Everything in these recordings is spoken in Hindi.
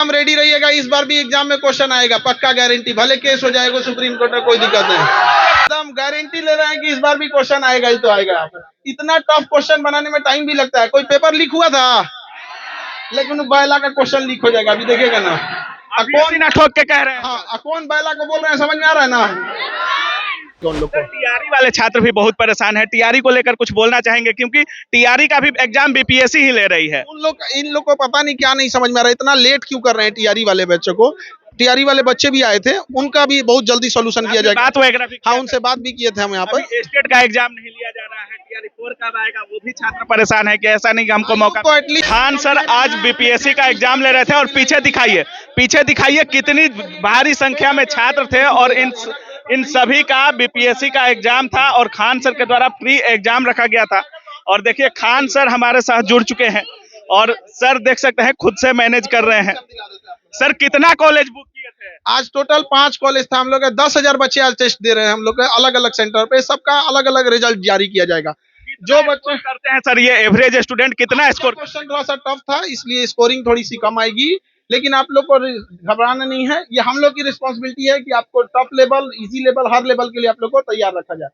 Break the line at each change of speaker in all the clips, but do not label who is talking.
हम रेडी रहिएगा, इस बार भी एग्जाम में क्वेश्चन आएगा, पक्का गारंटी, भले केस हो जाएगा सुप्रीम कोर्ट में, कोई दिक्कत नहीं। एकदम गारंटी ले रहे हैं कि इस बार भी क्वेश्चन आएगा ही तो आएगा। इतना टफ क्वेश्चन बनाने में टाइम भी लगता है। कोई पेपर लीक हुआ था, लेकिन बैला का क्वेश्चन लीक हो जाएगा, अभी देखिएगा ना।
कौन ना ठोक के कह रहे हैं।
हाँ, कौन बैला को बोल रहे हैं, समझ में आ रहा है ना। कौन लोग को
टीआरई वाले छात्र भी बहुत परेशान है, टीआरई को लेकर कुछ बोलना चाहेंगे, क्योंकि टीआरई का भी एग्जाम बीपीएससी ही ले रही है।
इन लोग को पता नहीं क्या नहीं समझ में आ रहा है, इतना लेट क्यों कर रहे हैं टीआरई वाले बच्चों को। टीआरई वाले बच्चे भी आए थे, उनका भी बहुत जल्दी सोल्यूशन किया जाएगा।
बात वगैरह भी
हाँ, उनसे बात भी किए थे हम यहाँ पर।
स्टेट का एग्जाम नहीं लिया जा रहा है, टीआरई 4 कब आएगा, वो भी छात्र परेशान है कि ऐसा नहीं कि हमको मौका। खान सर आज बीपीएससी का एग्जाम ले रहे थे और पीछे दिखाइए कितनी भारी संख्या में छात्र थे, और इन सभी का बीपीएससी का एग्जाम था और खान सर के द्वारा प्री एग्जाम रखा गया था। और देखिए खान सर हमारे साथ जुड़ चुके हैं और सर देख सकते हैं खुद से मैनेज कर रहे हैं। सर कितना कॉलेज बुक किए थे?
आज टोटल 5 कॉलेज था हम लोग, 10,000 बच्चे आज टेस्ट दे रहे हैं हम लोग अलग अलग सेंटर पे। सबका अलग अलग रिजल्ट जारी किया जाएगा। जो बच्चे
करते हैं सर, ये एवरेज स्टूडेंट कितना स्कोर?
क्वेश्चन थोड़ा सा टफ था, इसलिए स्कोरिंग थोड़ी सी कम आएगी, लेकिन आप लोग को घबराना नहीं है। ये हम लोग की रिस्पॉन्सिबिलिटी है कि आपको टफ लेवल, इजी लेवल, हर लेवल के लिए आप लोग को तैयार रखा जाए।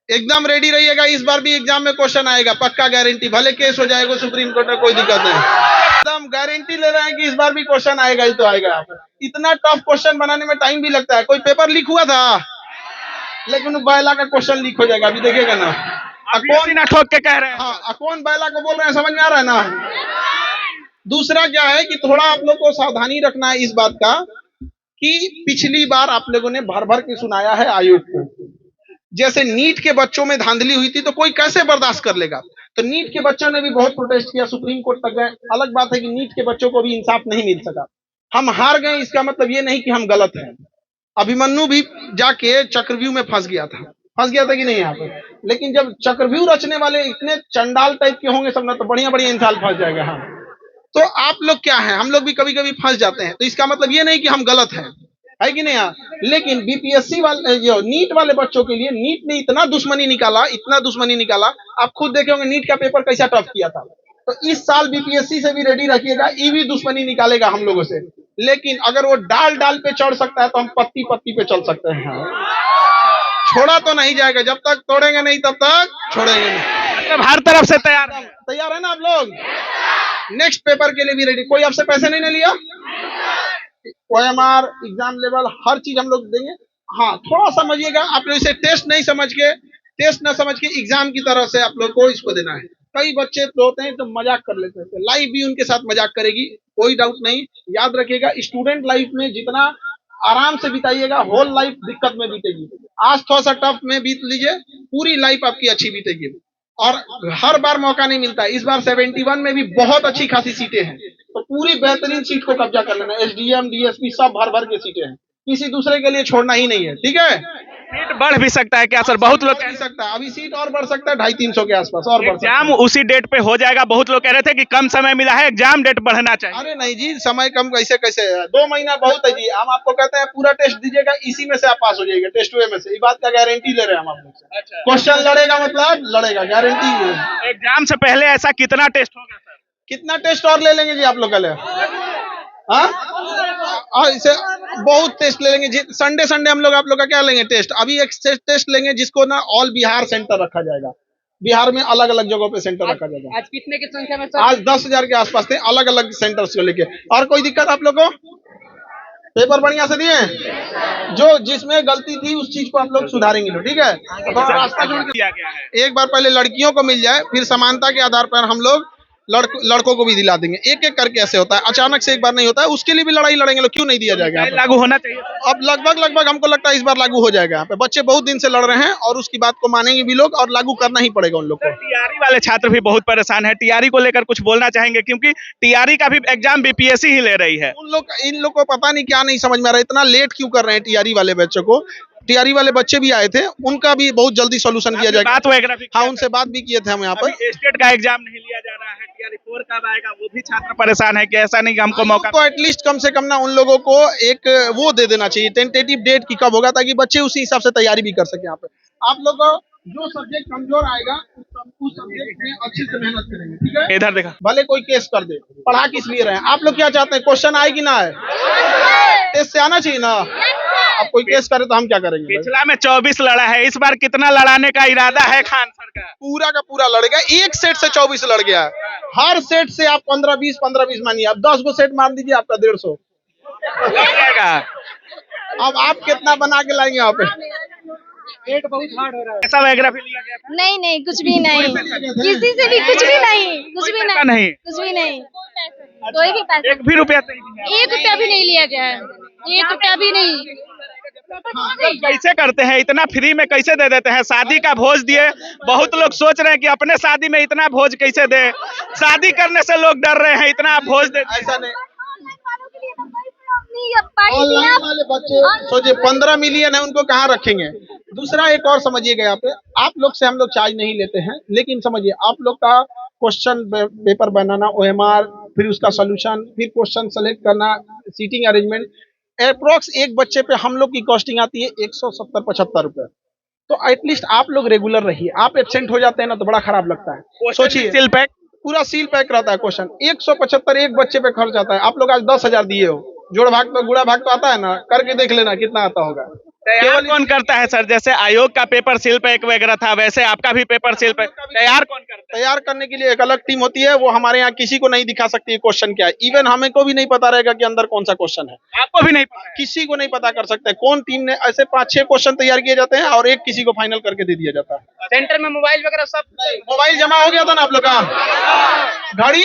एकदम रेडी रहिएगा, इस बार भी एग्जाम में क्वेश्चन आएगा, पक्का गारंटी, भले केस हो जाएगा सुप्रीम कोर्ट में, कोई दिक्कत नहीं। एकदम गारंटी ले रहे हैं कि इस बार भी क्वेश्चन आएगा ही तो आएगा। इतना टफ क्वेश्चन बनाने में टाइम भी लगता है। कोई पेपर लीक हुआ था, लेकिन बैला का क्वेश्चन लीक हो जाएगा, अभी देखिएगा ना।
कौन ना ठोक के कह रहे हैं।
हाँ, कौन बैला को बोल रहे हैं, समझ में आ रहा है ना। दूसरा क्या है कि थोड़ा आप लोग को सावधानी रखना है इस बात का कि पिछली बार आप लोगों ने भर भर के सुनाया है आयोग को। जैसे नीट के बच्चों में धांधली हुई थी, तो कोई कैसे बर्दाश्त कर लेगा। तो नीट के बच्चों ने भी बहुत प्रोटेस्ट किया, सुप्रीम कोर्ट तक गए। अलग बात है कि नीट के बच्चों को भी इंसाफ नहीं मिल सका। हम हार गए, इसका मतलब ये नहीं कि हम गलत हैं। अभिमन्यु भी जाके चक्रव्यूह में फंस गया था कि नहीं यहाँ पे। लेकिन जब चक्रव्यूह रचने वाले इतने चंडाल टाइप के होंगे सब ना, तो बढ़िया बढ़िया इंसान फंस जाएगा। हाँ, तो आप लोग क्या है, हम लोग भी कभी कभी फंस जाते हैं, तो इसका मतलब ये नहीं कि हम गलत हैं, है कि नहीं यार। लेकिन बीपीएससी वाले, जो नीट वाले बच्चों के लिए नीट ने इतना दुश्मनी निकाला, आप खुद देखे होंगे नीट का पेपर कैसा टफ किया था। तो इस साल बीपीएससी से भी रेडी रखिएगा, ये भी दुश्मनी निकालेगा हम लोगों से। लेकिन अगर वो डाल पे चढ़ सकता है, तो हम पत्ती पे चल सकते हैं। छोड़ा तो नहीं जाएगा, जब तक तोड़ेंगे नहीं तब तक छोड़ेंगे नहीं।
मतलब हर तरफ से तैयार
है ना आप लोग। नेक्स्ट पेपर के लिए भी रेडी। कोई आपसे पैसे नहीं लिया, OMR एग्जाम लेवल हर चीज हम लोग देंगे। हाँ, थोड़ा समझिएगा आप लोग, इसे टेस्ट न समझ के एग्जाम की तरह से आप लोग को इसको देना है। कई बच्चे तो होते हैं तो मजाक कर लेते हैं, लाइफ भी उनके साथ मजाक करेगी, कोई डाउट नहीं। याद रखिएगा, स्टूडेंट लाइफ में जितना आराम से बिताइएगा, होल लाइफ दिक्कत में बीतेगी। आज थोड़ा सा टफ में बीत लीजिए, पूरी लाइफ आपकी अच्छी बीतेगी। और हर बार मौका नहीं मिलता है। इस बार 71 में भी बहुत अच्छी खासी सीटें हैं, तो पूरी बेहतरीन सीट को कब्जा कर लेना। SDM DSP सब भर के सीटें हैं, किसी दूसरे के लिए छोड़ना ही नहीं है, ठीक है।
सीट बढ़ भी सकता है क्या सर? बहुत लोग
बढ़ सकता है, अभी सीट और बढ़ सकता है 250-300 के आसपास और बढ़ सकता है।
एग्जाम उसी डेट पे हो जाएगा। बहुत लोग कह रहे थे कि कम समय मिला है, एग्जाम डेट बढ़ना चाहिए।
अरे नहीं जी, समय कम कैसे है, 2 महीना बहुत है जी। हम आपको कहते हैं पूरा टेस्ट दीजिएगा, इसी में से आप पास हो जाइएगा, टेस्ट वे में से। ये बात का गारंटी ले रहे हैं हम आप लोग से। क्वेश्चन लड़ेगा मतलब लड़ेगा, गारंटी।
एग्जाम से पहले ऐसा कितना टेस्ट होगा सर?
कितना टेस्ट और ले लेंगे जी आप लोग कल? इसे बहुत टेस्ट ले लेंगे। संडे हम लोग आप लोग का क्या लेंगे टेस्ट। अभी एक टेस्ट लेंगे जिसको ना ऑल बिहार सेंटर रखा जाएगा। बिहार में अलग अलग जगहों पे सेंटर रखा जाएगा।
आज कितने की संख्या में?
आज 10,000 के आसपास थे, अलग अलग सेंटर्स को लेके। और कोई दिक्कत आप लोग को? पेपर बढ़िया से दिए, जो जिसमें गलती थी उस चीज को आप लोग सुधारेंगे, ठीक है। तो रास्ता जोड़ दिया गया है। एक बार पहले लड़कियों को मिल जाए, फिर समानता के आधार पर हम लोग लड़कों को भी दिला देंगे। एक एक करके ऐसे होता है, अचानक से एक बार नहीं होता है। उसके लिए भी लड़ाई लड़ेंगे लोग, क्यों नहीं दिया जाएगा?
लागू होना चाहिए।
अब लगभग हमको लगता है इस बार लागू हो जाएगा। यहाँ पे बच्चे बहुत दिन से लड़ रहे हैं और उसकी बात को मानेंगे भी लोग, और लागू करना ही पड़ेगा उन लोग को।
टीआरई वाले छात्र भी बहुत परेशान है, टीआरई को लेकर कुछ बोलना चाहेंगे, क्योंकि टीआरई का भी एग्जाम बीपीएससी ही ले रही है।
इन लोग को पता नहीं क्या नहीं समझ में आ रहा है, इतना लेट क्यों कर रहे हैं टीआरई वाले बच्चों को। टीआरई वाले बच्चे भी आए थे, उनका भी बहुत जल्दी सोल्यूशन किया जाएगा।
बात वगैरह भी
हाँ, उनसे बात भी किए थे हम यहाँ पर।
स्टेट का एग्जाम नहीं लिया जा रहा है, टीआरई 4 कब आएगा, वो भी छात्र परेशान है कि ऐसा नहीं कि हमको मौका।
तो एटलीस्ट कम से कम ना उन लोगों को एक वो दे देना चाहिए, टेंटेटिव डेट की कब होगा, ताकि बच्चे उसी हिसाब से तैयारी भी कर सके। यहाँ पे आप लोग को जो सब्जेक्ट कमजोर आएगा उस सब्जेक्ट में अच्छे से मेहनत करेंगे, ठीक है।
इधर देखा,
भले कोई केस कर दे, पढ़ा किस लिए रहे हैं आप लोग? क्या चाहते हैं, क्वेश्चन आए कि ना आए? टेस्ट से आना चाहिए ना। अब कोई केस करे तो हम क्या करेंगे?
पिछला में 24 लड़ा है, इस बार कितना लड़ाने का इरादा है खान सर का?
पूरा का पूरा लड़ गया, एक सेट से 24 लड़ गया है। हर सेट से आप 15-20 मानिए, अब 10 को सेट मार दीजिए, आपका 150
लग जाएगा।
अब आप कितना बना के लाएंगे यहाँ पे?
पेट बहुत हार्ड हो रहा है। ऐसा बायोग्राफी लिया गया था?
नहीं नहीं, कुछ भी नहीं, किसी से भी कुछ भी नहीं, कुछ भी
पैसा
नहीं,
नहीं,
कुछ भी नहीं, कोई भी पैसा,
एक भी रुपया नहीं दिया।
1 रुपया भी नहीं लिया गया है, 1 रुपया भी नहीं।
कैसे करते हैं इतना फ्री में, कैसे दे देते हैं? शादी का भोज दिए, बहुत लोग सोच रहे हैं कि अपने शादी में इतना भोज कैसे दे, शादी करने से लोग डर रहे हैं, इतना आप भोज दे।
ऐसा नहीं,
ऑनलाइन
ऑनलाइन वाले बच्चे सोचिए 15 मिलियन है, उनको कहाँ रखेंगे? दूसरा एक और समझिएगा, यहाँ पे आप लोग से हम लोग चार्ज नहीं लेते हैं, लेकिन समझिए आप लोग का क्वेश्चन पेपर बनाना, OMR, फिर उसका सोल्यूशन, फिर क्वेश्चन सेलेक्ट करना, सीटिंग अरेंजमेंट, अप्रोक्स एक बच्चे पे हम लोग की कॉस्टिंग आती है 170-75 रुपए। तो एटलीस्ट आप लोग रेगुलर रहिए, आप एब्सेंट हो जाते हैं ना तो बड़ा खराब लगता है। सोचिए
सील पैक,
पूरा सील पैक रहता है क्वेश्चन, 175 एक बच्चे पे खर्च आता है। आप लोग आज 10,000 दिए हो, जोड़ भाग तो गुड़ा भाग तो आता है ना, करके देख लेना कितना आता होगा।
तैयार कौन करता है सर? जैसे आयोग का पेपर सील पैक वगैरह था, वैसे आपका भी पेपर सील पैक तैयार कौन करता है?
तैयार करने के लिए एक अलग टीम होती है, वो हमारे यहाँ किसी को नहीं दिखा सकती है क्वेश्चन क्या है। इवन हमें को भी नहीं पता रहेगा कि अंदर कौन सा क्वेश्चन है,
आपको भी नहीं पता है?
किसी को नहीं पता कर सकते कौन टीम ने। ऐसे 5-6 क्वेश्चन तैयार किए जाते हैं और एक किसी को फाइनल करके दे दिया जाता है।
सेंटर में मोबाइल वगैरह सब,
मोबाइल जमा हो गया था ना आप लोग का, घड़ी,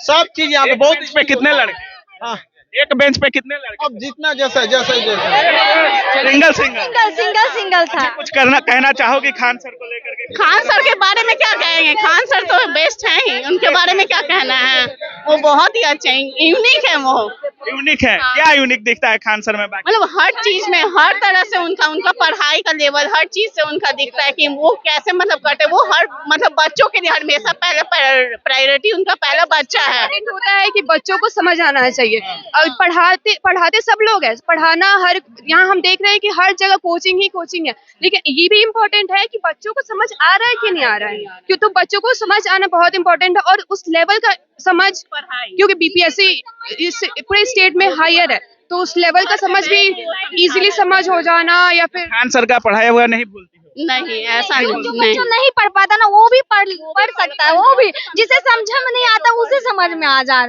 सब चीज यहाँ पे बहुत।
इस पे कितने लड़के?
हाँ,
एक बेंच पे कितने लड़के?
अब जितना जैसा जैसा
सिंगल सिंगल
सिंगल था।
कुछ कहना चाहोगी खान सर को लेकर के?
खान सर के बारे में क्या कहेंगे, खान सर तो बेस्ट हैं ही, उनके बारे में क्या कहना है, वो बहुत ही अच्छे हैं, यूनिक है वो।
यूनिक है? क्या यूनिक दिखता है खान सर में?
मतलब हर चीज में, हर तरह से उनका पढ़ाई का लेवल, हर चीज से उनका दिखता है कि वो कैसे मतलब करते, वो हर मतलब बच्चों के लिए हमेशा पहले प्रायोरिटी उनका पहला बच्चा है।
होता है कि बच्चों को समझ आना चाहिए, और पढ़ाते सब लोग हैं, पढ़ाना हर, यहाँ हम देख रहे हैं कि हर जगह कोचिंग ही कोचिंग है, लेकिन ये भी इम्पोर्टेंट है कि बच्चों को समझ आ रहा है कि नहीं आ रहा है, क्यों तो बच्चों को समझ आना बहुत इम्पोर्टेंट है, और उस लेवल का समझ, क्योंकि BPSC इस पूरे स्टेट में हायर है, तो उस लेवल का समझ भी इजीली समझ हो जाना, या फिर
खान सर का पढ़ाया हुआ नहीं भूलती हो?
नहीं, ऐसा नहीं।
जो नहीं पढ़ पाता ना, वो भी पढ़ सकता है, वो भी जिसे समझ में नहीं आता उसे समझ में आ जा रहा है।